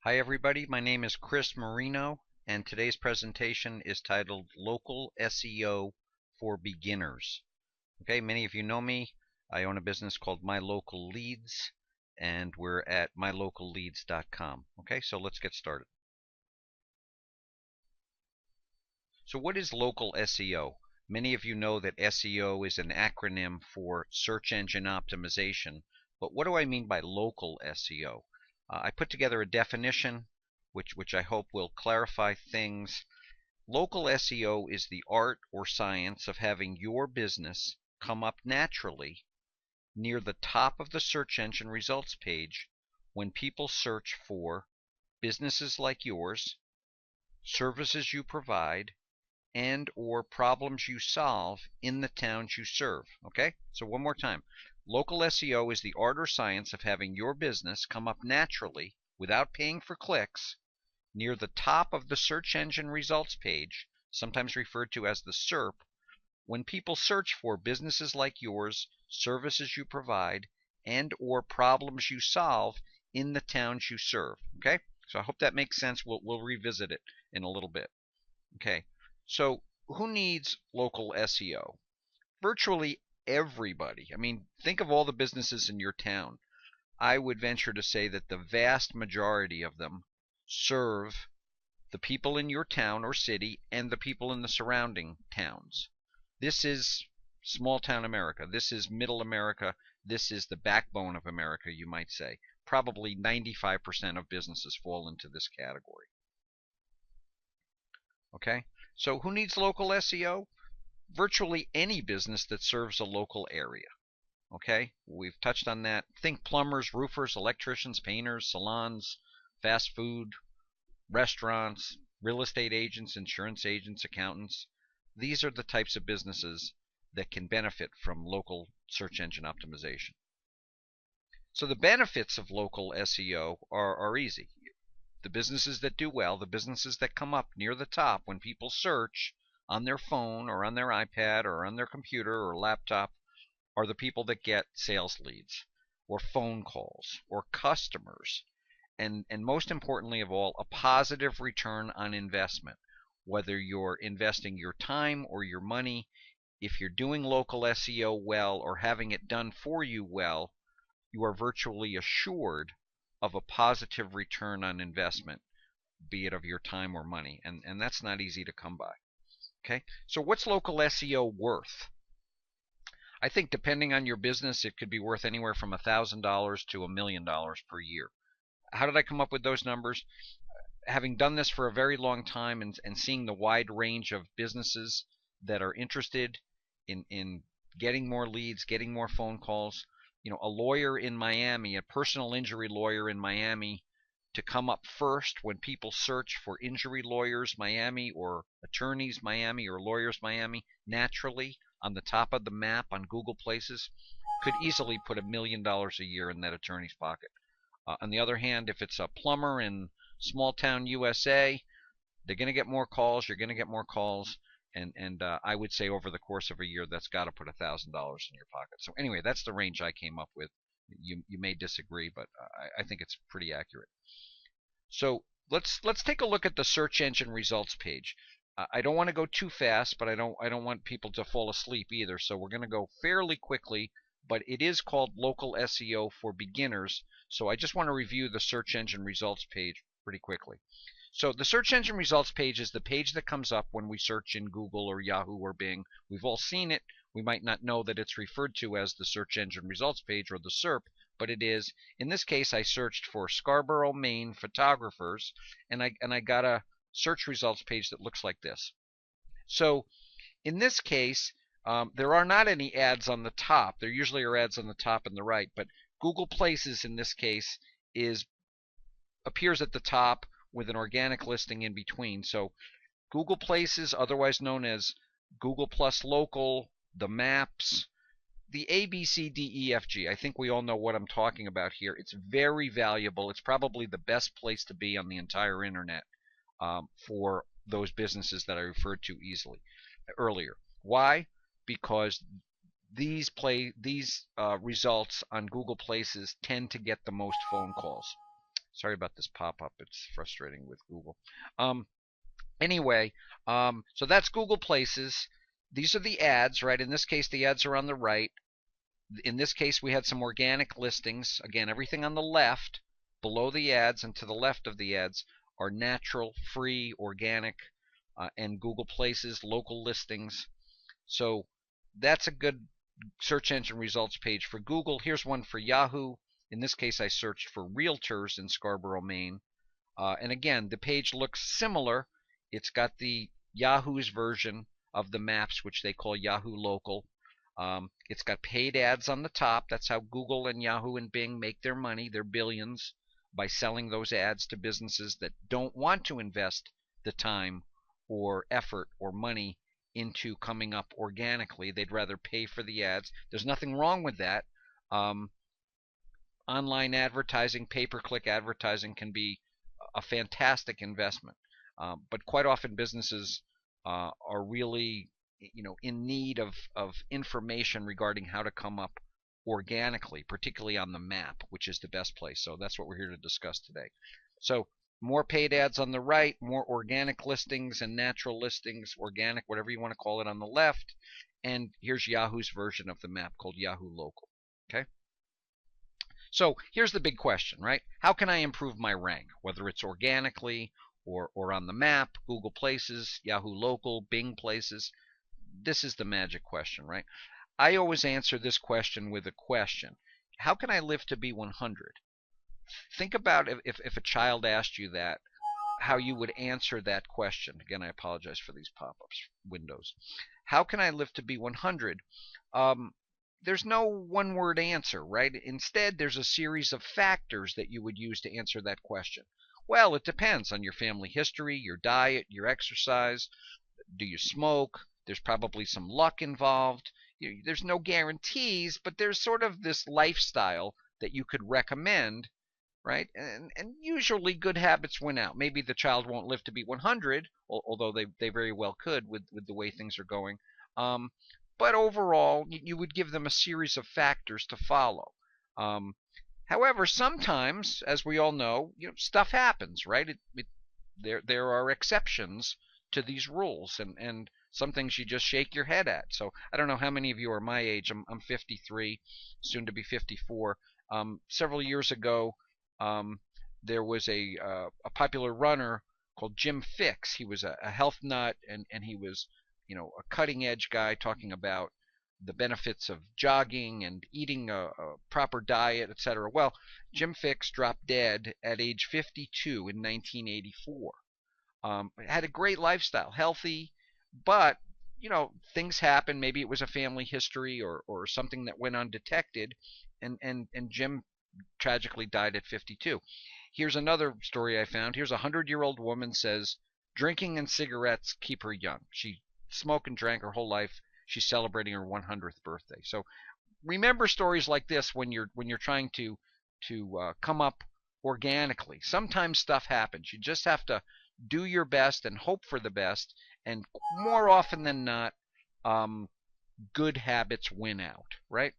Hi everybody, my name is Chris Moreno and today's presentation is titled Local SEO for Beginners. Okay, many of you know me. I own a business called My Local Leads and we're at mylocalleads.com. Okay, so let's get started. So what is local SEO? Many of you know that SEO is an acronym for search engine optimization, but what do I mean by local SEO? I put together a definition which I hope will clarify things. Local SEO is the art or science of having your business come up naturally near the top of the search engine results page when people search for businesses like yours, services you provide, and or problems you solve in the towns you serve. Okay, so one more time. Local SEO is the art or science of having your business come up naturally without paying for clicks near the top of the search engine results page, sometimes referred to as the SERP, when people search for businesses like yours, services you provide, and or problems you solve in the towns you serve. Okay, so I hope that makes sense. We'll revisit it in a little bit. Okay, so who needs local SEO? Virtually everybody. I mean, think of all the businesses in your town. I would venture to say that the vast majority of them serve the people in your town or city and the people in the surrounding towns. This is small town America. This is middle America. This is the backbone of America, you might say. Probably 95% of businesses fall into this category. Okay, so who needs local SEO? Virtually any business that serves a local area. Okay, we've touched on that. Think plumbers, roofers, electricians, painters, salons, fast food, restaurants, real estate agents, insurance agents, accountants. These are the types of businesses that can benefit from local search engine optimization. So the benefits of local SEO are easy. The businesses that do well, the businesses that come up near the top when people search on their phone or on their iPad or on their computer or laptop, are the people that get sales leads or phone calls or customers, and most importantly of all, a positive return on investment. Whether you're investing your time or your money, if you're doing local SEO well or having it done for you well, you are virtually assured of a positive return on investment, be it of your time or money, and that's not easy to come by. Okay, so what's local SEO worth? I think depending on your business, it could be worth anywhere from $1,000 to $1 million per year. How did I come up with those numbers? Having done this for a very long time and seeing the wide range of businesses that are interested in getting more leads, getting more phone calls. A lawyer in Miami, a personal injury lawyer in Miami, to come up first when people search for injury lawyers Miami or attorneys Miami or lawyers Miami, naturally on the top of the map on Google Places, could easily put $1 million a year in that attorney's pocket. On the other hand, if it's a plumber in small town USA, they're going to get more calls, you're going to get more calls, and I would say over the course of a year, that's got to put $1,000 in your pocket. So anyway, that's the range I came up with. You may disagree, but I think it's pretty accurate. So let's take a look at the search engine results page. I don't want to go too fast, but I don't want people to fall asleep either. So we're going to go fairly quickly, but it is called local SEO for beginners. So I just want to review the search engine results page pretty quickly. So the search engine results page is the page that comes up when we search in Google or Yahoo or Bing. We've all seen it. We might not know that it's referred to as the search engine results page or the SERP, but it is. In this case, I searched for Scarborough, Maine photographers, and I got a search results page that looks like this. So in this case, there are not any ads on the top. There usually are ads on the top and the right, but Google Places in this case appears at the top with an organic listing in between. So Google Places, otherwise known as Google Plus Local, the maps, the A, B, C, D, E, F, G. I think we all know what I'm talking about here. It's very valuable. It's probably the best place to be on the entire internet for those businesses that I referred to earlier. Why? Because these results on Google Places tend to get the most phone calls. Sorry about this pop-up. It's frustrating with Google. Anyway, so that's Google Places. These are the ads, right? In this case, the ads are on the right. In this case, we had some organic listings. Again, everything on the left, below the ads and to the left of the ads, are natural, free, organic, and Google Places, local listings. So that's a good search engine results page for Google. Here's one for Yahoo. In this case, I searched for realtors in Scarborough, Maine. And again, the page looks similar. It's got the Yahoo's version of the maps, which they call Yahoo Local. It's got paid ads on the top. That's how Google and Yahoo and Bing make their money, their billions, by selling those ads to businesses that don't want to invest the time or effort or money into coming up organically. They'd rather pay for the ads. There's nothing wrong with that. Online advertising, pay-per-click advertising can be a fantastic investment. But quite often businesses are really in need of information regarding how to come up organically, particularly on the map, which is the best place. So that's what we're here to discuss today. So more paid ads on the right, more organic listings and natural listings, organic, whatever you want to call it, on the left. And here's Yahoo's version of the map called Yahoo Local. Okay. So here's the big question, right? How can I improve my rank, whether it's organically or on the map, Google Places, Yahoo Local, Bing Places? This is the magic question, right? I always answer this question with a question. How can I live to be 100? Think about if a child asked you that, how you would answer that question. Again, I apologize for these pop-ups windows. How can I live to be 100? There's no one-word answer, right? Instead, there's a series of factors that you would use to answer that question. Well, it depends on your family history, your diet, your exercise. Do you smoke? There's probably some luck involved. There's no guarantees, but there's sort of this lifestyle that you could recommend, right? And usually good habits win out. Maybe the child won't live to be 100, although they very well could with the way things are going. But overall, you would give them a series of factors to follow. However, sometimes, as we all know, stuff happens, right? There are exceptions to these rules, and some things you just shake your head at. So I don't know how many of you are my age. I'm 53, soon to be 54. Several years ago, there was a popular runner called Jim Fixx. He was a health nut, and he was a cutting edge guy talking about the benefits of jogging and eating a proper diet, etc. Well, Jim Fixx dropped dead at age 52 in 1984. Had a great lifestyle, healthy, but things happen. Maybe it was a family history or something that went undetected, and Jim tragically died at 52. Here's another story I found. Here's a 100-year-old woman says drinking and cigarettes keep her young. She smoked and drank her whole life. She's celebrating her 100th birthday. So remember stories like this when you're trying to come up organically. Sometimes stuff happens. You just have to do your best and hope for the best. And more often than not, good habits win out, right?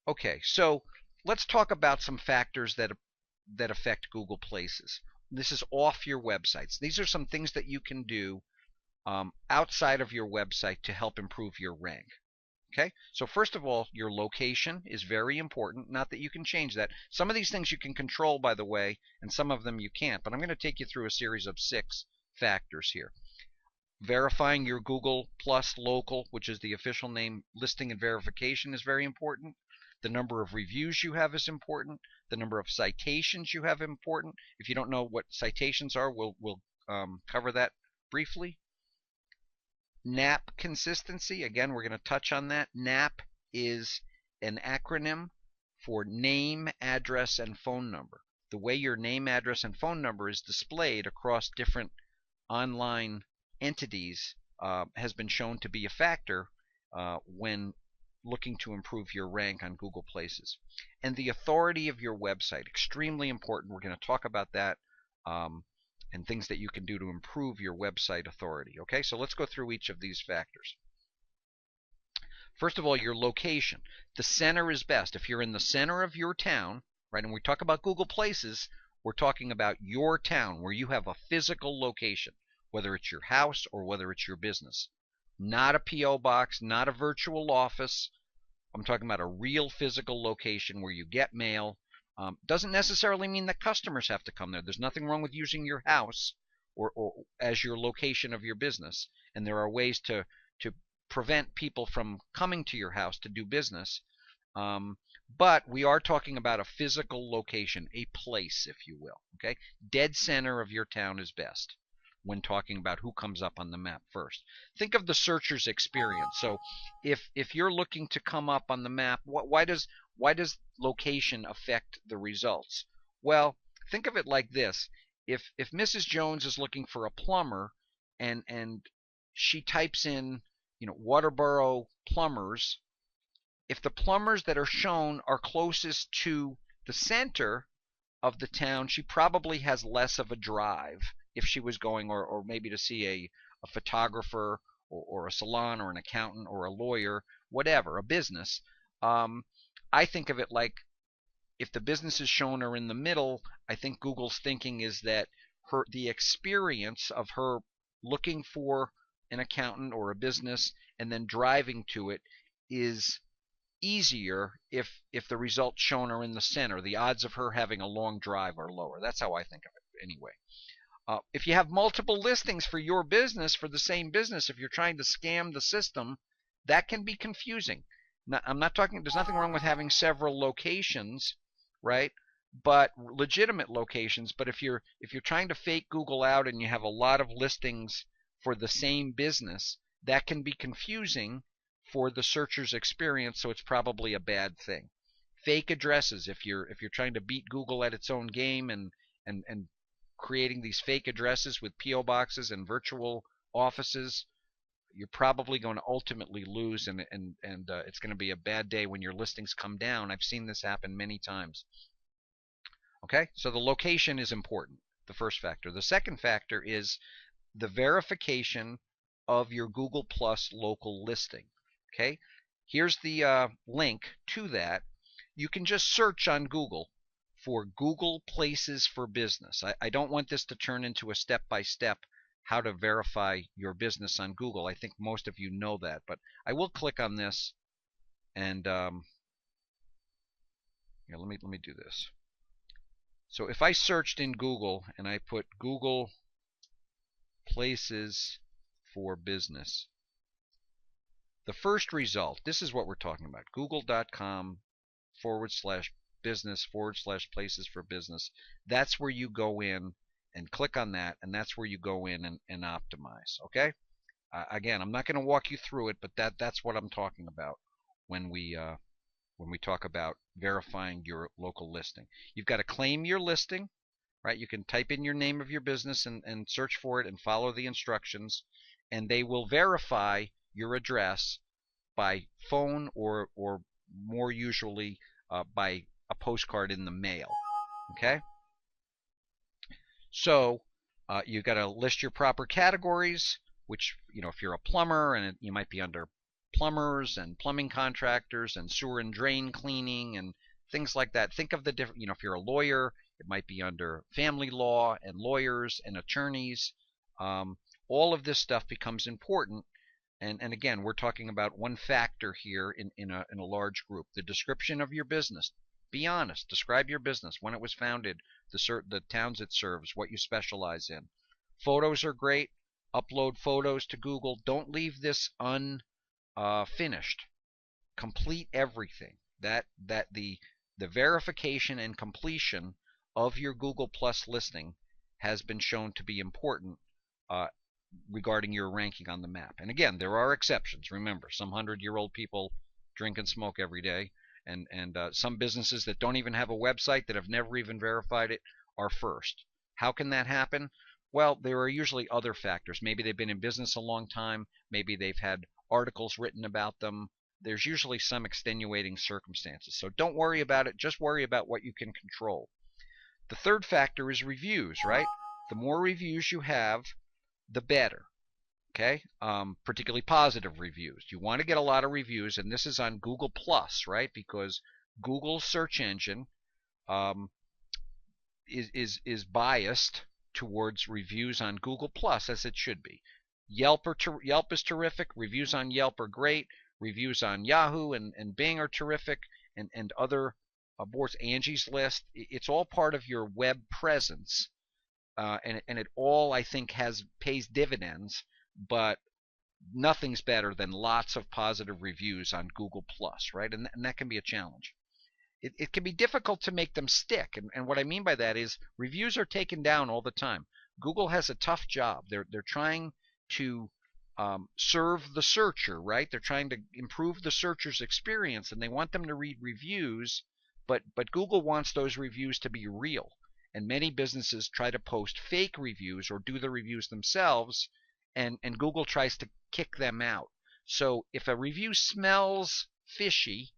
Okay, so let's talk about some factors that affect Google Places. This is off your websites. These are some things that you can do outside of your website to help improve your rank. Okay, so first of all, your location is very important. Not that you can change that. Some of these things you can control, by the way, and some of them you can't. But I'm going to take you through a series of 6 factors here. Verifying your Google Plus local, which is the official name, listing and verification, is very important. The number of reviews you have is important. The number of citations you have is important. If you don't know what citations are, we'll cover that briefly. NAP consistency, again, we're going to touch on that. NAP is an acronym for name, address, and phone number. The way your name, address, and phone number is displayed across different online entities has been shown to be a factor when looking to improve your rank on Google Places. And the authority of your website, extremely important. We're going to talk about that and things that you can do to improve your website authority. Okay, so let's go through each of these factors. First of all, your location. The center is best. If you're in the center of your town, right? And when we talk about Google Places, we're talking about your town where you have a physical location, whether it's your house or whether it's your business. Not a P.O. box, not a virtual office. I'm talking about a real physical location where you get mail. Doesn't necessarily mean that customers have to come there. There's nothing wrong with using your house or as your location of your business. And there are ways to prevent people from coming to your house to do business. But we are talking about a physical location, a place, if you will. Okay, dead center of your town is best when talking about who comes up on the map first. Think of the searcher's experience. So if you're looking to come up on the map, why does location affect the results? Well, think of it like this. If Mrs. Jones is looking for a plumber and she types in, Waterboro plumbers, if the plumbers that are shown are closest to the center of the town, she probably has less of a drive if she was going, or maybe to see a photographer or a salon or an accountant or a lawyer, whatever, a business. I think of it like if the businesses shown are in the middle, I think Google's thinking is that the experience of her looking for an accountant or a business and then driving to it is easier if the results shown are in the center. The odds of her having a long drive are lower. That's how I think of it anyway. If you have multiple listings for your business, for the same business, if you're trying to scam the system, that can be confusing. Now, I'm not talking, there's nothing wrong with having several locations, right? But legitimate locations. But if you're trying to fake Google out and you have a lot of listings for the same business, that can be confusing for the searcher's experience, so it's probably a bad thing. Fake addresses, if you're trying to beat Google at its own game and creating these fake addresses with P.O. boxes and virtual offices, you're probably going to ultimately lose, and it's going to be a bad day when your listings come down. I've seen this happen many times. Okay, so the location is important, the first factor. The second factor is the verification of your Google Plus local listing. Okay, here's the link to that. You can just search on Google for Google Places for Business. I don't want this to turn into a step-by-step how to verify your business on Google. I think most of you know that, but I will click on this and here, let me do this. So if I searched in Google and I put Google Places for Business, the first result, this is what we're talking about, google.com/business/places for business. That's where you go in and click on that, and that's where you go in and optimize. Okay? Again, I'm not going to walk you through it, but that's what I'm talking about when we talk about verifying your local listing. You've got to claim your listing, right? You can type in your name of your business and search for it and follow the instructions, and they will verify your address by phone or more usually by a postcard in the mail. Okay? So you've got to list your proper categories, which, if you're a plumber, and you might be under plumbers and plumbing contractors and sewer and drain cleaning and things like that. Think of the different, if you're a lawyer, it might be under family law and lawyers and attorneys. All of this stuff becomes important. And again, we're talking about one factor here in a large group. The description of your business. Be honest. Describe your business, when it was founded, the towns it serves, what you specialize in. Photos are great. Upload photos to Google. Don't leave this unfinished. Complete everything. That the verification and completion of your Google Plus listing has been shown to be important regarding your ranking on the map. And again, there are exceptions. Remember, some 100-year-old people drink and smoke every day, and some businesses that don't even have a website, that have never even verified it, are first. How can that happen? Well, there are usually other factors. Maybe they've been in business a long time. Maybe they've had articles written about them. There's usually some extenuating circumstances. So don't worry about it. Just worry about what you can control. The third factor is reviews, right? The more reviews you have, the better. Okay? Particularly positive reviews. You want to get a lot of reviews, and this is on Google Plus, right? Because Google's search engine um, is biased towards reviews on Google Plus, as it should be. Yelp is terrific. Reviews on Yelp are great. Reviews on Yahoo and Bing are terrific, and other boards. Angie's List. It's all part of your web presence, and it all, I think, pays dividends. But nothing's better than lots of positive reviews on Google Plus, right? And that can be a challenge. It can be difficult to make them stick. And what I mean by that is reviews are taken down all the time. Google has a tough job. They're trying to serve the searcher, right? They're trying to improve the searcher's experience, and they want them to read reviews, but Google wants those reviews to be real. And many businesses try to post fake reviews or do the reviews themselves, and Google tries to kick them out. So if a review smells fishy,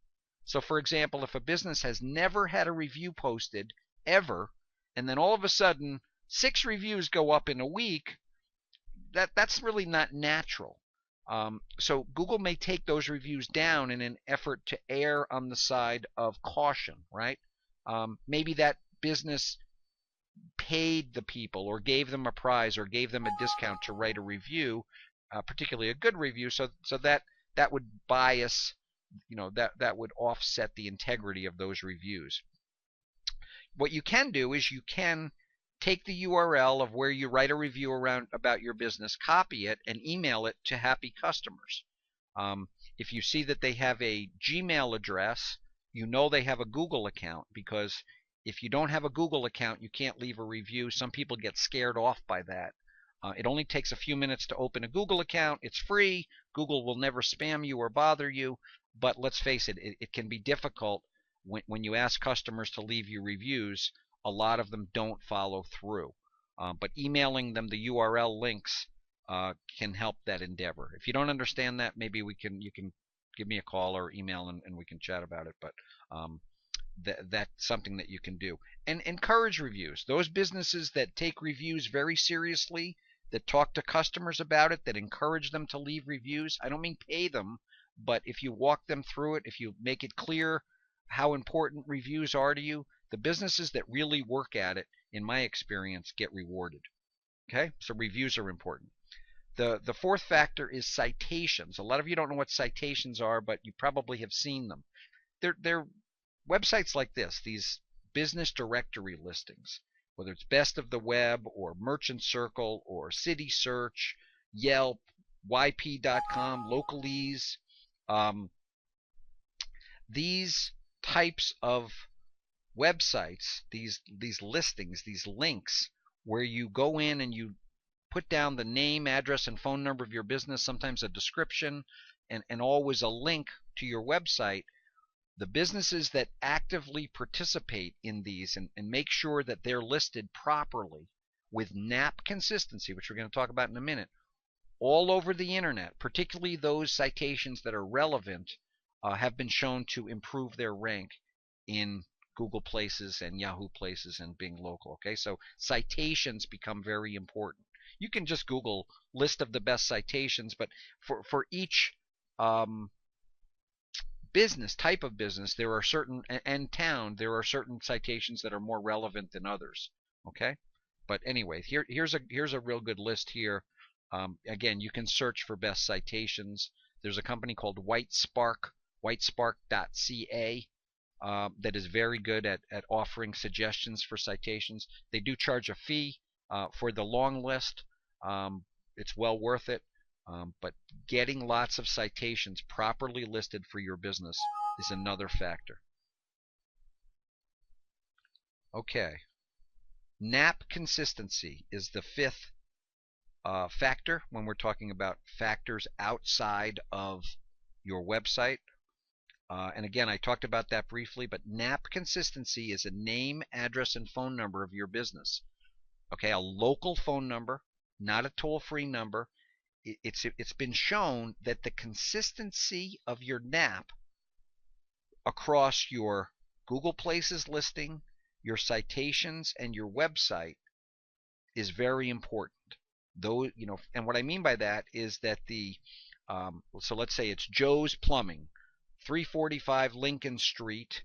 so for example, if a business has never had a review posted ever, and then all of a sudden 6 reviews go up in a week, that's really not natural. So Google may take those reviews down in an effort to err on the side of caution, right? Maybe that business paid the people or gave them a prize or gave them a discount to write a review, particularly a good review, so that would bias, that would offset the integrity of those reviews. What you can do is you can take the URL of where you write a review about your business, copy it, and email it to happy customers. If you see that they have a Gmail address, you know they have a Google account, because if you don't have a Google account, you can't leave a review. Some people get scared off by that. It only takes a few minutes to open a Google account. It's free. Google will never spam you or bother you. But let's face it, it can be difficult when you ask customers to leave you reviews. A lot of them don't follow through. But emailing them the URL links can help that endeavor. If you don't understand that, maybe you can give me a call or email, and we can chat about it. But that's something that you can do. And encourage reviews. Those businesses that take reviews very seriously, that talk to customers about it, that encourage them to leave reviews. I don't mean pay them, but if you walk them through it, if you make it clear how important reviews are to you, the businesses that really work at it, in my experience, get rewarded. Okay, so reviews are important. The fourth factor is citations. A lot of you don't know what citations are, but you probably have seen them. They're websites like this, these business directory listings, whether it's Best of the Web or Merchant Circle or City Search, Yelp, YP.com, Localese. These types of websites, these listings, these links, where you go in and you put down the name, address, and phone number of your business, sometimes a description, and always a link to your website. The businesses that actively participate in these and make sure that they're listed properly with NAP consistency, which we're going to talk about in a minute, all over the internet, particularly those citations that are relevant, have been shown to improve their rank in Google Places and Yahoo Places and Bing Local. Okay, so citations become very important. You can just Google list of the best citations, but for each type of business, there are certain, and town, there are certain citations that are more relevant than others. Okay, but anyway, here's a real good list here. Again, you can search for best citations. There's a company called whitespark.ca that is very good at offering suggestions for citations. They do charge a fee for the long list. It's well worth it. But getting lots of citations properly listed for your business is another factor. Okay. NAP consistency is the fifth factor when we're talking about factors outside of your website. And again, I talked about that briefly, but NAP consistency is a name, address, and phone number of your business. Okay, a local phone number, not a toll-free number. It's been shown that the consistency of your NAP across your Google Places listing, your citations, and your website is very important. Though, and what I mean by that is that so let's say it's Joe's Plumbing, 345 Lincoln Street,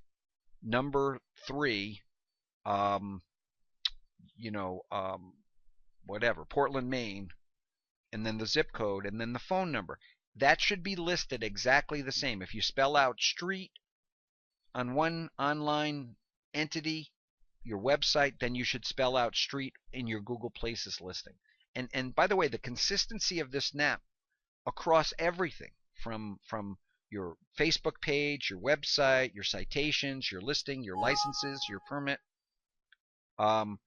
number 3, um, you know, whatever, Portland, Maine, and then the zip code, and then the phone number. That should be listed exactly the same. If you spell out street on one online entity, your website, then you should spell out street in your Google Places listing. And by the way, the consistency of this NAP across everything from your Facebook page, your website, your citations, your listing, your licenses, your permit, um,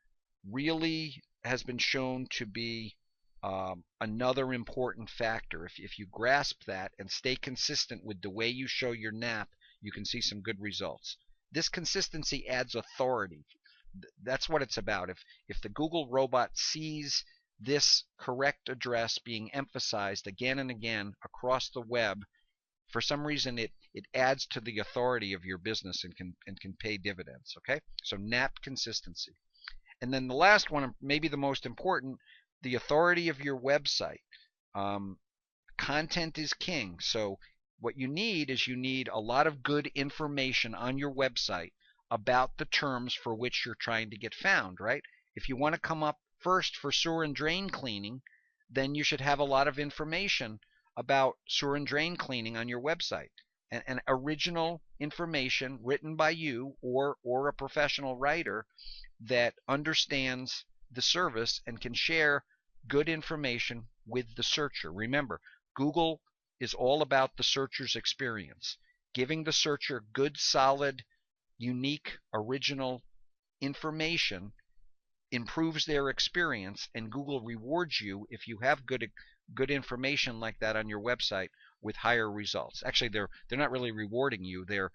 really has been shown to be another important factor. If you grasp that and stay consistent with the way you show your NAP, you can see some good results. This consistency adds authority. That's what it's about. If the Google robot sees this correct address being emphasized again and again across the web, for some reason it adds to the authority of your business and can pay dividends. Okay, so NAP consistency. And then the last one, maybe the most important, the authority of your website. Um, Content is king. So what you need is you need a lot of good information on your website about the terms for which you're trying to get found, right? If you want to come up first for sewer and drain cleaning, then you should have a lot of information about sewer and drain cleaning on your website. And original information written by you or a professional writer that understands the service and can share good information with the searcher. Remember, Google is all about the searcher's experience, giving the searcher good, solid, unique, original information improves their experience, and Google rewards you if you have good information like that on your website with higher results. Actually, they're not really rewarding you. They're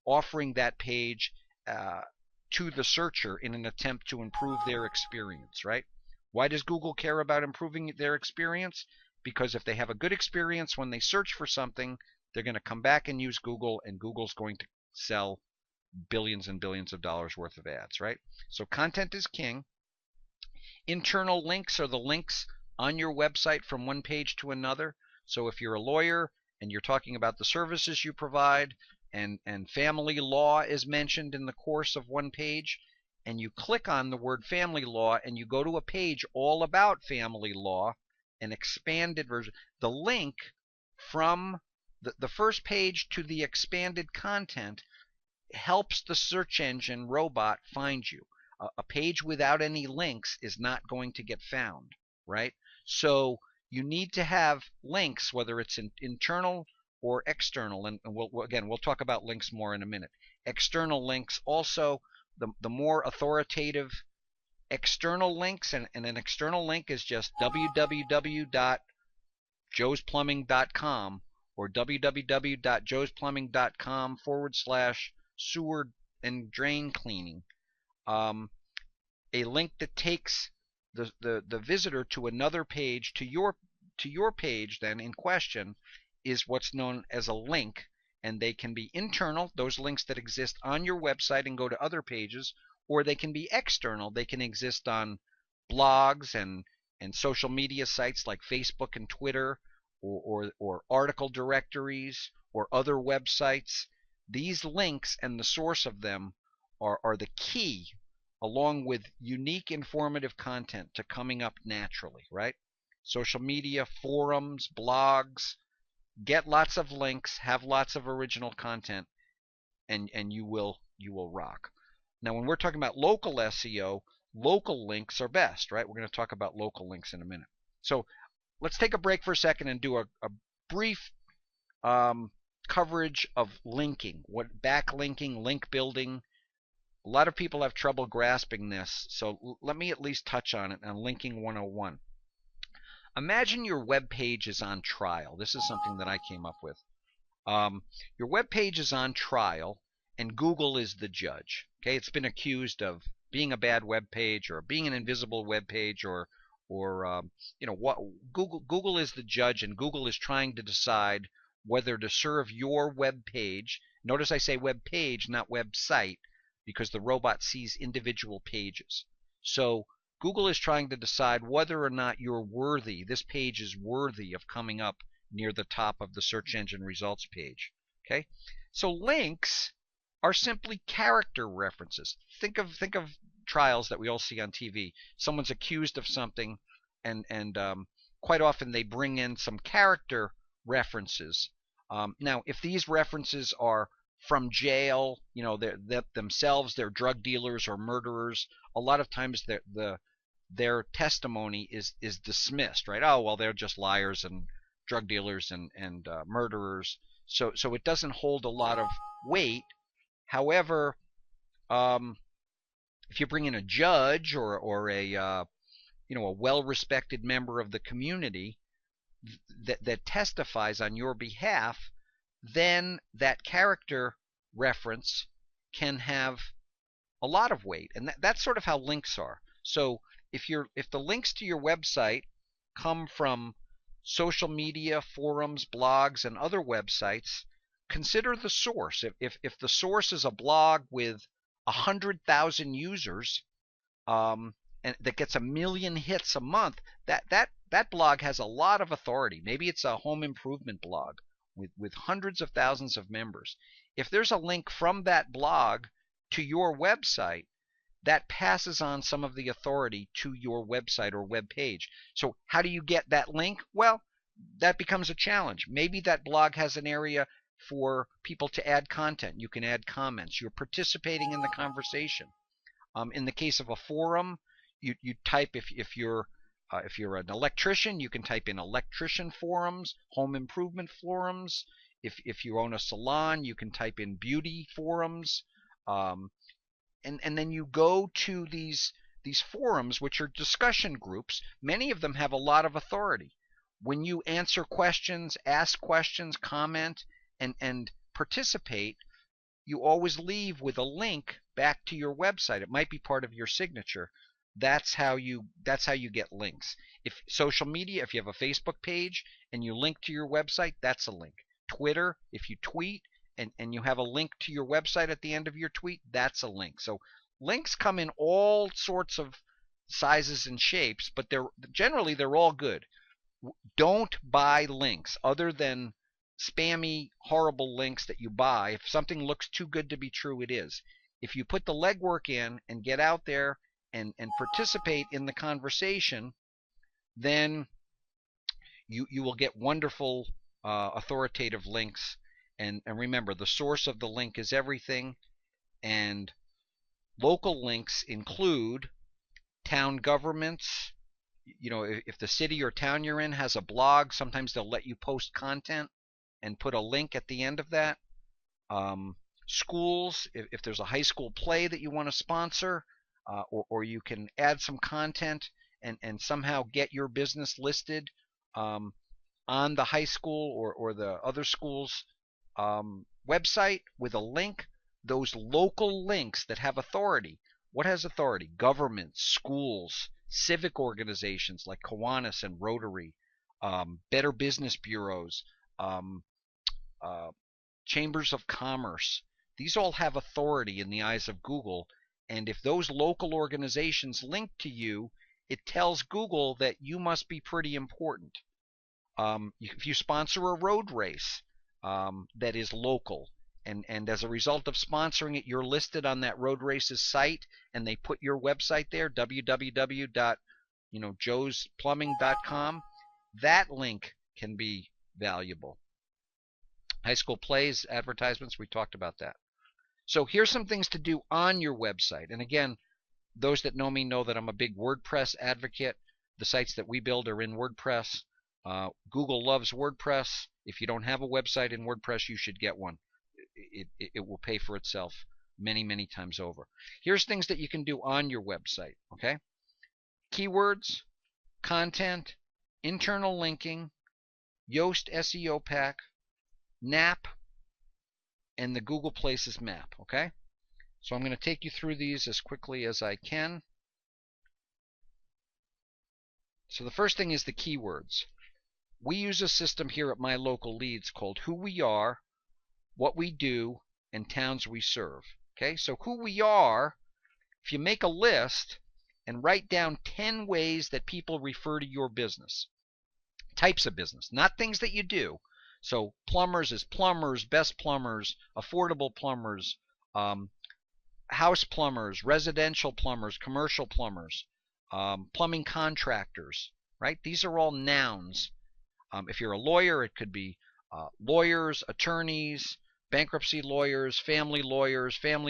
offering that page to the searcher in an attempt to improve their experience, right? Why does Google care about improving their experience? Because if they have a good experience when they search for something, they're going to come back and use Google, and Google's going to sell billions and billions of dollars worth of ads, right? So content is king. Internal links are the links on your website from one page to another. So if you're a lawyer and you're talking about the services you provide, and family law is mentioned in the course of one page, and you click on the word family law and you go to a page all about family law, an expanded version, the link from the first page to the expanded content helps the search engine robot find you. A page without any links is not going to get found, right? So you need to have links, whether it's internal or external, and we'll talk about links more in a minute. External links also, the more authoritative external links, and an external link is just www.joesplumbing.com or www.joesplumbing.com/sewer and drain cleaning. A link that takes the visitor to another page, to your page then in question, is what's known as a link, and they can be internal, those links that exist on your website and go to other pages, or they can be external. They can exist on blogs and social media sites like Facebook and Twitter, or article directories or other websites. These links and the source of them are the key, along with unique informative content, to coming up naturally, right? Social media, forums, blogs, get lots of links, have lots of original content, and you will rock. Now, when we're talking about local SEO, local links are best, right? We're going to talk about local links in a minute. So let's take a break for a second and do a brief coverage of linking, what backlinking, link building. A lot of people have trouble grasping this, so let me at least touch on it on Linking 101. Imagine your web page is on trial. This is something that I came up with. Your web page is on trial, and Google is the judge. Okay, it's been accused of being a bad web page, or being an invisible web page, or what Google is the judge, and Google is trying to decide whether to serve your web page. Notice I say web page, not website, because the robot sees individual pages. So Google is trying to decide whether or not you're worthy, this page is worthy of coming up near the top of the search engine results page. Okay, so links are simply character references. Think of trials that we all see on TV. Someone's accused of something, and quite often they bring in some character references. Now, if these references are from jail, you know, they're themselves, they're drug dealers or murderers, a lot of times their testimony is dismissed, right? Oh, well, they're just liars and drug dealers and murderers. So it doesn't hold a lot of weight. However, if you bring in a judge or a you know, a well-respected member of the community that testifies on your behalf, then that character reference can have a lot of weight, and that's sort of how links are. So if the links to your website come from social media, forums, blogs, and other websites, consider the source. If the source is a blog with 100,000 users, and that gets 1 million hits a month, that blog has a lot of authority. Maybe it's a home improvement blog with hundreds of thousands of members. If there's a link from that blog to your website, that passes on some of the authority to your website or web page. So how do you get that link? Well, that becomes a challenge. Maybe that blog has an area for people to add content. You can add comments. You're participating in the conversation. In the case of a forum, you type, if you're an electrician, you can type in electrician forums, home improvement forums. If you own a salon, you can type in beauty forums. And then you go to these forums, which are discussion groups. Many of them have a lot of authority. When you answer questions, ask questions, comment, and participate, you always leave with a link back to your website. It might be part of your signature. That's how you get links. If social media, if you have a Facebook page and you link to your website, that's a link. Twitter, if you tweet and you have a link to your website at the end of your tweet, that's a link. So links come in all sorts of sizes and shapes, but generally they're all good. Don't buy links other than spammy, horrible links that you buy. If something looks too good to be true, it is. If you put the legwork in and get out there and participate in the conversation, then you will get wonderful authoritative links. And remember, the source of the link is everything. And local links include town governments. You know, if the city or town you're in has a blog, sometimes they'll let you post content and put a link at the end of that. Schools, if there's a high school play that you want to sponsor, or you can add some content and somehow get your business listed on the high school or the other school's website with a link. Those local links that have authority. What has authority? Governments, schools, civic organizations like Kiwanis and Rotary, Better Business Bureaus, chambers of commerce. These all have authority in the eyes of Google, and if those local organizations link to you, it tells Google that you must be pretty important. If you sponsor a road race that is local, and as a result of sponsoring it, you're listed on that road race's site, and they put your website there, www.joesplumbing.com, that link can be valuable. High school plays, advertisements, we talked about that. So here's some things to do on your website. And again, those that know me know that I'm a big WordPress advocate. The sites that we build are in WordPress. Google loves WordPress. If you don't have a website in WordPress, you should get one. It will pay for itself many, many times over. Here's things that you can do on your website, okay? Keywords, content, internal linking, Yoast SEO pack, NAP, and the Google Places map, okay? So I'm going to take you through these as quickly as I can. So the first thing is the keywords. We use a system here at My Local Leads called Who We Are, What We Do, and Towns We Serve. Okay, so who we are, if you make a list and write down 10 ways that people refer to your business, types of business, not things that you do. So plumbers is plumbers, best plumbers, affordable plumbers, um, house plumbers, residential plumbers, commercial plumbers, plumbing contractors, right? These are all nouns. If you're a lawyer, it could be lawyers, attorneys, bankruptcy lawyers, family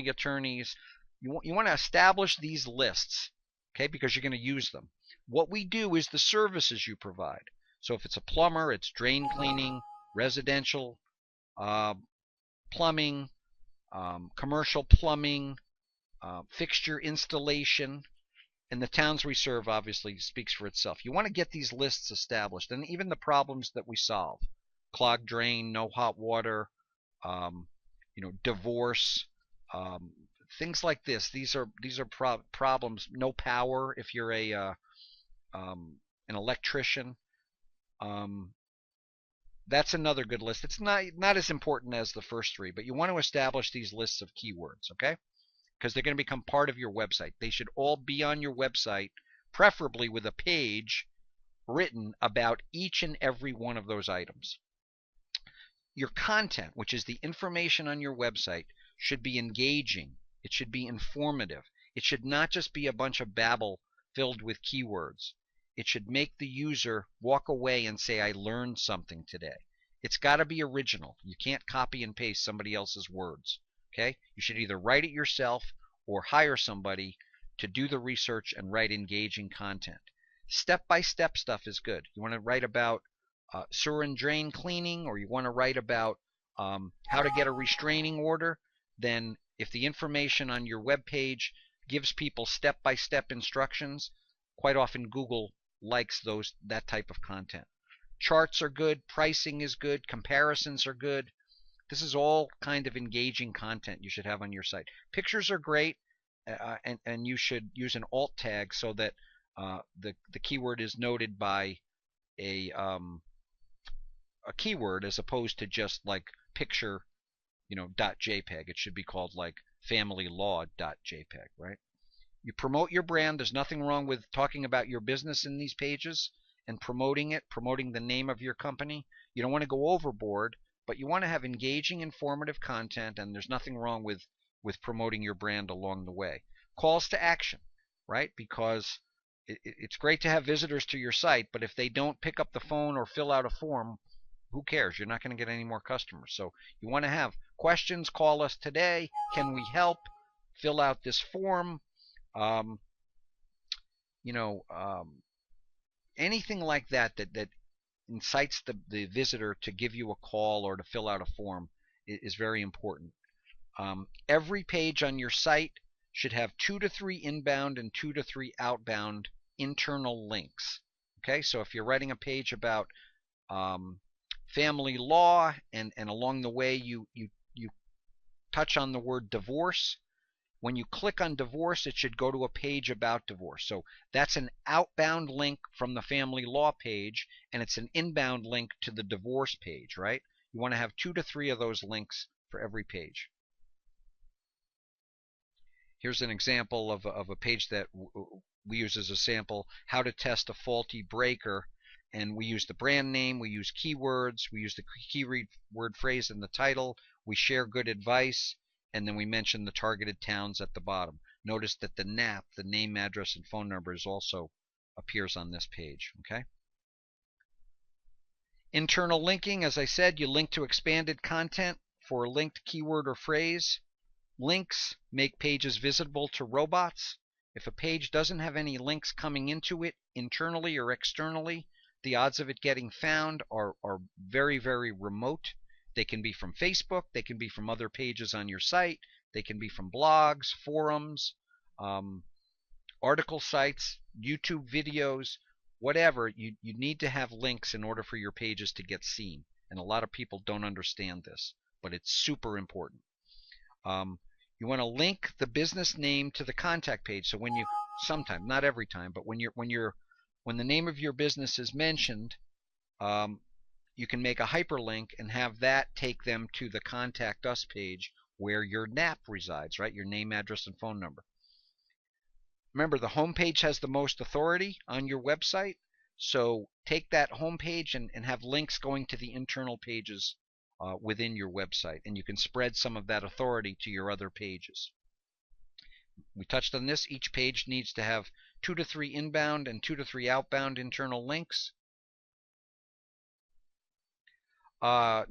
attorneys. You want to establish these lists, okay, because you're going to use them. What we do is the services you provide. So if it's a plumber, it's drain cleaning, residential uh, plumbing, commercial plumbing, fixture installation, and the towns we serve obviously speaks for itself. You want to get these lists established, and even the problems that we solve: clogged drain, no hot water, um, divorce, um, things like this. These are problems. No power if you're an electrician. Um, that's another good list. It's not as important as the first three, but you want to establish these lists of keywords, okay? Because they're going to become part of your website. They should all be on your website, preferably with a page written about each and every one of those items. Your content, which is the information on your website, should be engaging. It should be informative. It should not just be a bunch of babble filled with keywords. It should make the user walk away and say, I learned something today. It's got to be original. You can't copy and paste somebody else's words. Okay? You should either write it yourself or hire somebody to do the research and write engaging content. Step-by-step stuff is good. You want to write about sewer and drain cleaning, or you want to write about how to get a restraining order, then if the information on your web page gives people step-by-step instructions, quite often Google likes that type of content. Charts are good, pricing is good, comparisons are good. This is all kind of engaging content you should have on your site. Pictures are great, and you should use an alt tag so that the keyword is noted by a keyword as opposed to just like picture, .jpg. It should be called like familylaw.jpg, right? You promote your brand. There's nothing wrong with talking about your business in these pages and promoting it, promoting the name of your company. You don't want to go overboard, but you want to have engaging, informative content, and there's nothing wrong with promoting your brand along the way. Calls to action, right? Because it's great to have visitors to your site, but if they don't pick up the phone or fill out a form, who cares? You're not going to get any more customers. So you want to have questions. Call us today. Can we help? Fill out this form. Um, anything like that incites the visitor to give you a call or to fill out a form is very important. Every page on your site should have 2 to 3 inbound and 2 to 3 outbound internal links. Okay, so if you're writing a page about family law and along the way you touch on the word divorce, when you click on divorce, it should go to a page about divorce. So that's an outbound link from the family law page, and it's an inbound link to the divorce page, right? You want to have 2 to 3 of those links for every page. Here's an example of a page that we use as a sample: how to test a faulty breaker. And we use the brand name, we use keywords, we use the keyword phrase in the title, we share good advice, and then we mention the targeted towns at the bottom. Notice that the NAP, the name, address, and phone numbers, also appears on this page. Okay. Internal linking, as I said, you link to expanded content for a linked keyword or phrase. Links make pages visible to robots. If a page doesn't have any links coming into it internally or externally, the odds of it getting found are very, very remote. They can be from Facebook, they can be from other pages on your site, they can be from blogs, forums, article sites, YouTube videos, whatever. You need to have links in order for your pages to get seen. And a lot of people don't understand this, but it's super important. You want to link the business name to the contact page. So when you, sometimes, not every time, but when the name of your business is mentioned, you can make a hyperlink and have that take them to the Contact Us page where your NAP resides, right? Your name, address, and phone number. Remember, the home page has the most authority on your website, so take that home page and have links going to the internal pages within your website, and you can spread some of that authority to your other pages. We touched on this. Each page needs to have 2 to 3 inbound and 2 to 3 outbound internal links.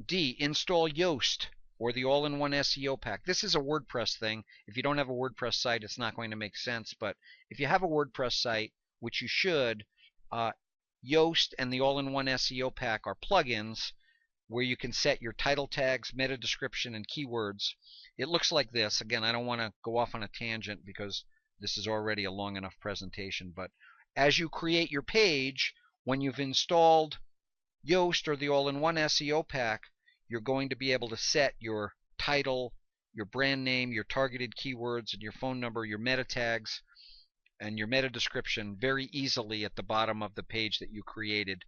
D, install Yoast or the all-in-one SEO pack. This is a WordPress thing. If you don't have a WordPress site, it's not going to make sense. But if you have a WordPress site, which you should, Yoast and the all-in-one SEO pack are plugins where you can set your title tags, meta description, and keywords. It looks like this. Again, I don't want to go off on a tangent because this is already a long enough presentation. But as you create your page, when you've installed Yoast or the all-in-one SEO pack, you're going to be able to set your title, your brand name, your targeted keywords, and your phone number, your meta tags, and your meta description very easily at the bottom of the page that you created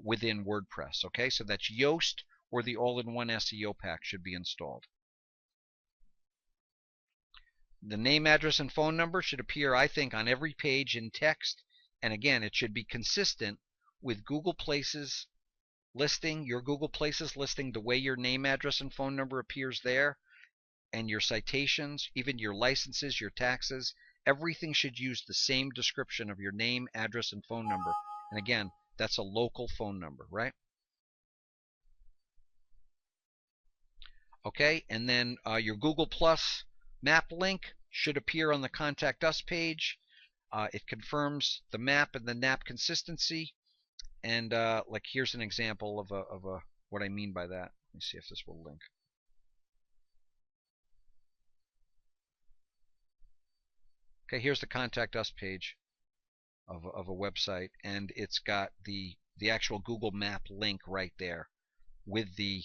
within WordPress. Okay, so that's Yoast or the all-in-one SEO pack should be installed. The name, address, and phone number should appear, I think, on every page in text. And again, it should be consistent with Google Places listing, your Google Places listing, the way your name, address, and phone number appears there, and your citations, even your licenses, your taxes, everything should use the same description of your name, address, and phone number. And again, that's a local phone number, right? Okay, and then your Google Plus map link should appear on the Contact Us page. It confirms the map and the NAP consistency. And like here's an example of what I mean by that. Let me see if this will link. Okay, here's the Contact Us page of a website, and it's got the actual Google Map link right there with the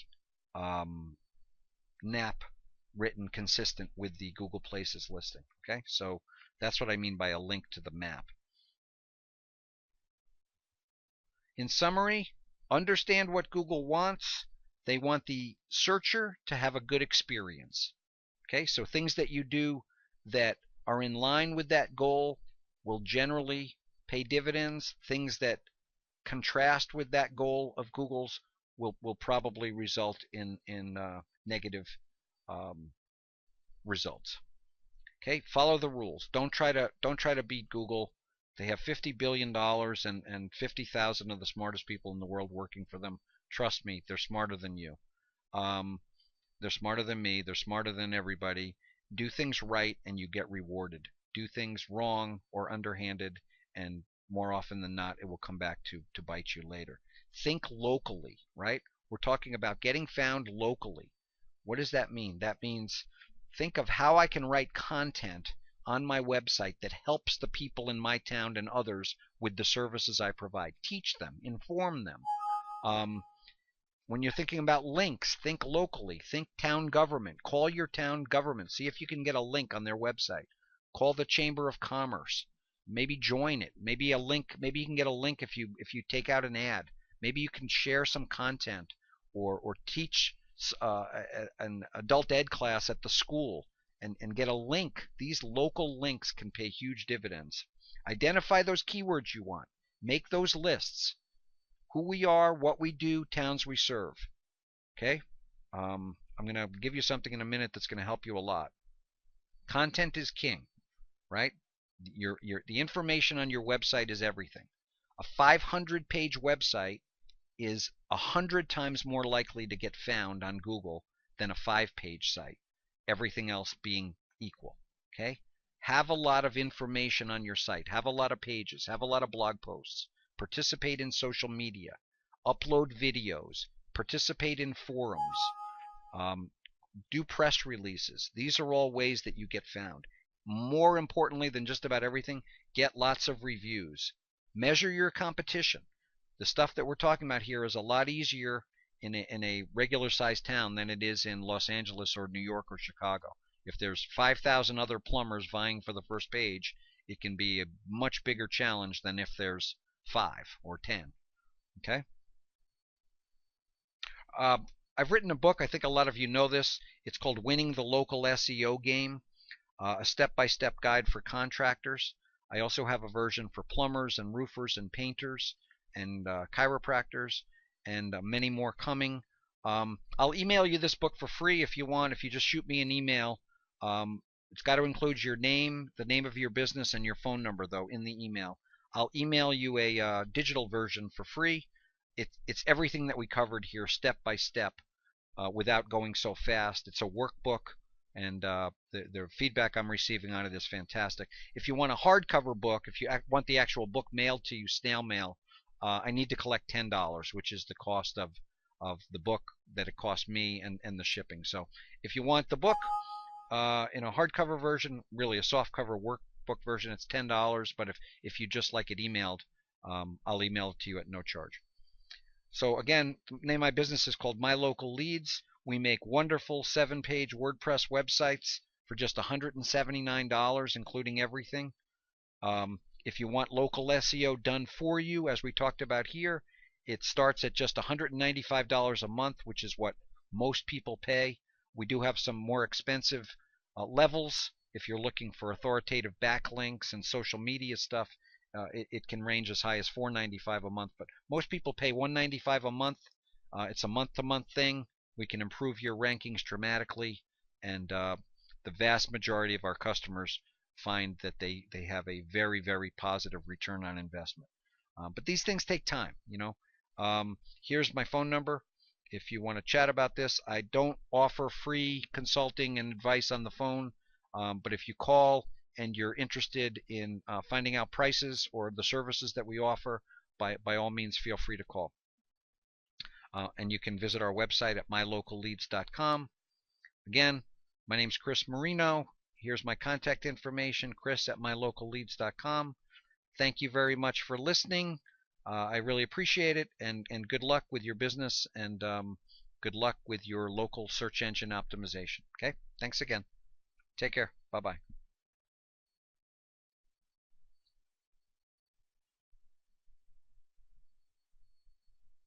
NAP written consistent with the Google Places listing. Okay, so that's what I mean by a link to the map. In summary, understand what Google wants. They want the searcher to have a good experience. Okay, so things that you do that are in line with that goal will generally pay dividends. Things that contrast with that goal of Google's will probably result in negative results. Okay, follow the rules. Don't try to beat Google. They have $50 billion and 50,000 of the smartest people in the world working for them. Trust me, they're smarter than you. They're smarter than me. They're smarter than everybody. Do things right and you get rewarded. Do things wrong or underhanded, and more often than not, it will come back to bite you later. Think locally, right? We're talking about getting found locally. What does that mean? That means think of how I can write content on my website that helps the people in my town and others with the services I provide. Teach them, inform them. When you're thinking about links, think locally. Think town government. Call your town government. See if you can get a link on their website. Call the Chamber of Commerce. Maybe join it. Maybe a link. Maybe you can get a link if you take out an ad. Maybe you can share some content or teach an adult ed class at the school and get a link. These local links can pay huge dividends. Identify those keywords you want. Make those lists. Who we are, what we do, towns we serve. Okay? I'm going to give you something in a minute that's going to help you a lot. Content is king, right? The information on your website is everything. A 500-page website is 100 times more likely to get found on Google than a 5-page site, everything else being equal. Okay? Have a lot of information on your site. Have a lot of pages. Have a lot of blog posts. Participate in social media. Upload videos. Participate in forums. Do press releases. These are all ways that you get found. More importantly than just about everything, get lots of reviews. Measure your competition. The stuff that we're talking about here is a lot easier in a regular sized town than it is in Los Angeles or New York or Chicago. If there's 5,000 other plumbers vying for the first page, it can be a much bigger challenge than if there's 5 or 10. Okay? I've written a book. I think a lot of you know this. It's called Winning the Local SEO Game, a step-by-step guide for contractors. I also have a version for plumbers and roofers and painters and chiropractors, and many more coming. I'll email you this book for free if you want. If you just shoot me an email, it's got to include your name, the name of your business, and your phone number, though, in the email. I'll email you a digital version for free. It's everything that we covered here, step by step, without going so fast. It's a workbook, and the feedback I'm receiving on it is fantastic. If you want a hardcover book, if you want the actual book mailed to you, snail mail, I need to collect $10, which is the cost of the book that it cost me and the shipping. So if you want the book in a hardcover version, really a softcover workbook version, it's $10. But if you just like it emailed, I'll email it to you at no charge. So again, the name of my business is called My Local Leads. We make wonderful 7-page WordPress websites for just $179, including everything. If you want local SEO done for you, as we talked about here, it starts at just $195 a month, which is what most people pay. We do have some more expensive levels. If you're looking for authoritative backlinks and social media stuff, it can range as high as $495 a month, but most people pay $195 a month. It's a month-to-month thing. We can improve your rankings dramatically, and the vast majority of our customers find that they have a very, very positive return on investment. But these things take time, you know. Here's my phone number. If you want to chat about this, I don't offer free consulting and advice on the phone, but if you call and you're interested in finding out prices or the services that we offer, by all means, feel free to call. And you can visit our website at mylocalleads.com. Again, my name's Chris Moreno. Here's my contact information, Chris at mylocalleads.com. Thank you very much for listening. I really appreciate it, and good luck with your business, and good luck with your local search engine optimization. Okay? Thanks again. Take care. Bye-bye.